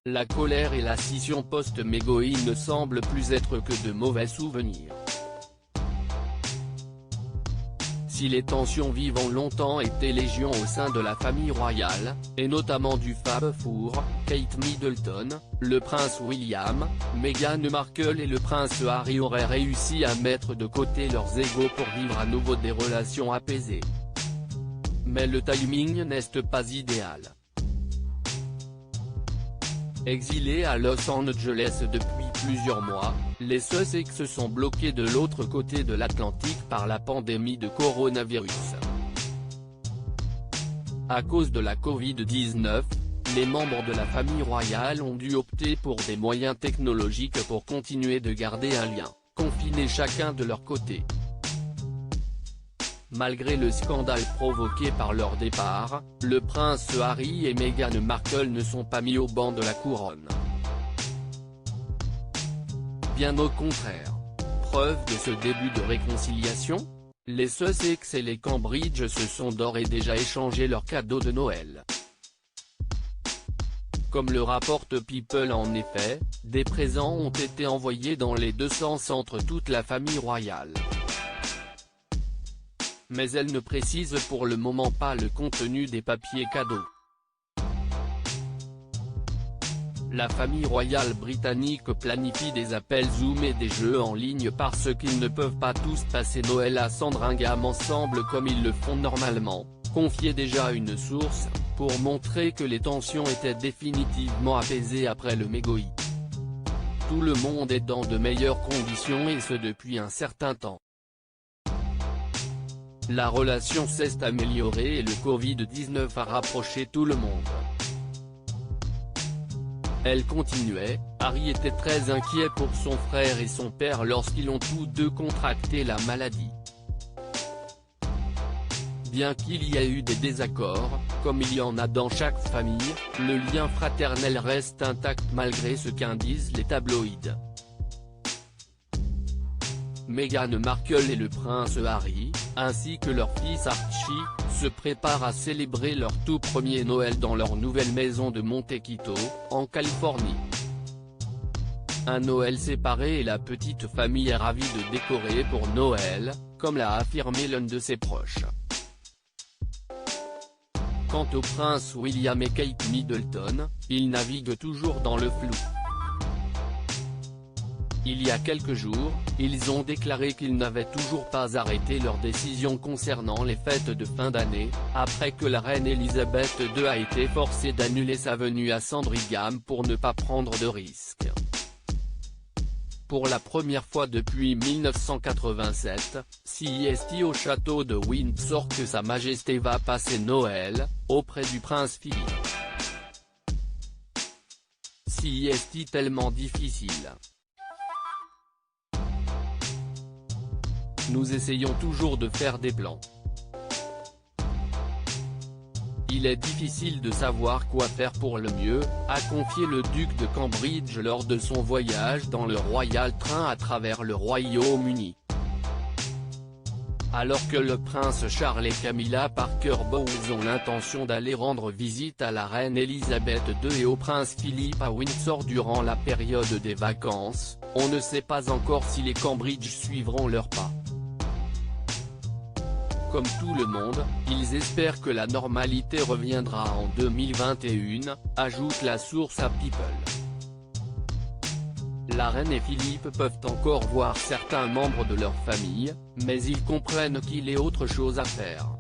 La colère et la scission post-Meghan ne semblent plus être que de mauvais souvenirs. Si les tensions vives ont longtemps été légion au sein de la famille royale, et notamment du Fab Four, Kate Middleton, le prince William, Meghan Markle et le prince Harry auraient réussi à mettre de côté leurs égos pour vivre à nouveau des relations apaisées. Mais le timing n'est pas idéal. Exilés à Los Angeles depuis plusieurs mois, les Sussex sont bloqués de l'autre côté de l'Atlantique par la pandémie de coronavirus. À cause de la Covid-19, les membres de la famille royale ont dû opter pour des moyens technologiques pour continuer de garder un lien, confinés chacun de leur côté. Malgré le scandale provoqué par leur départ, le prince Harry et Meghan Markle ne sont pas mis au banc de la couronne. Bien au contraire. Preuve de ce début de réconciliation, les Sussex et les Cambridge se sont d'ores et déjà échangé leurs cadeaux de Noël. Comme le rapporte People en effet, des présents ont été envoyés dans les deux sens entre toute la famille royale. Mais elle ne précise pour le moment pas le contenu des papiers cadeaux. La famille royale britannique planifie des appels Zoom et des jeux en ligne parce qu'ils ne peuvent pas tous passer Noël à Sandringham ensemble comme ils le font normalement, confiait déjà une source, pour montrer que les tensions étaient définitivement apaisées après le Meghan. Tout le monde est dans de meilleures conditions et ce depuis un certain temps. La relation s'est améliorée et le Covid-19 a rapproché tout le monde. Elle continuait, Harry était très inquiet pour son frère et son père lorsqu'ils ont tous deux contracté la maladie. Bien qu'il y ait eu des désaccords, comme il y en a dans chaque famille, le lien fraternel reste intact malgré ce qu'indisent les tabloïds. Meghan Markle et le prince Harry, ainsi que leur fils Archie, se préparent à célébrer leur tout premier Noël dans leur nouvelle maison de Montecito, en Californie. Un Noël séparé et la petite famille est ravie de décorer pour Noël, comme l'a affirmé l'un de ses proches. Quant au prince William et Kate Middleton, ils naviguent toujours dans le flou. Il y a quelques jours, ils ont déclaré qu'ils n'avaient toujours pas arrêté leur décision concernant les fêtes de fin d'année, après que la reine Elisabeth II a été forcée d'annuler sa venue à Sandringham pour ne pas prendre de risques. Pour la première fois depuis 1987, c'est au château de Windsor que Sa Majesté va passer Noël, auprès du prince Philippe. C'est tellement difficile. Nous essayons toujours de faire des plans. Il est difficile de savoir quoi faire pour le mieux, a confié le duc de Cambridge lors de son voyage dans le Royal Train à travers le Royaume-Uni. Alors que le prince Charles et Camilla Parker Bowles ont l'intention d'aller rendre visite à la reine Elisabeth II et au prince Philippe à Windsor durant la période des vacances, on ne sait pas encore si les Cambridge suivront leur pas. Comme tout le monde, ils espèrent que la normalité reviendra en 2021, ajoute la source à People. La reine et Philippe peuvent encore voir certains membres de leur famille, mais ils comprennent qu'il est autre chose à faire.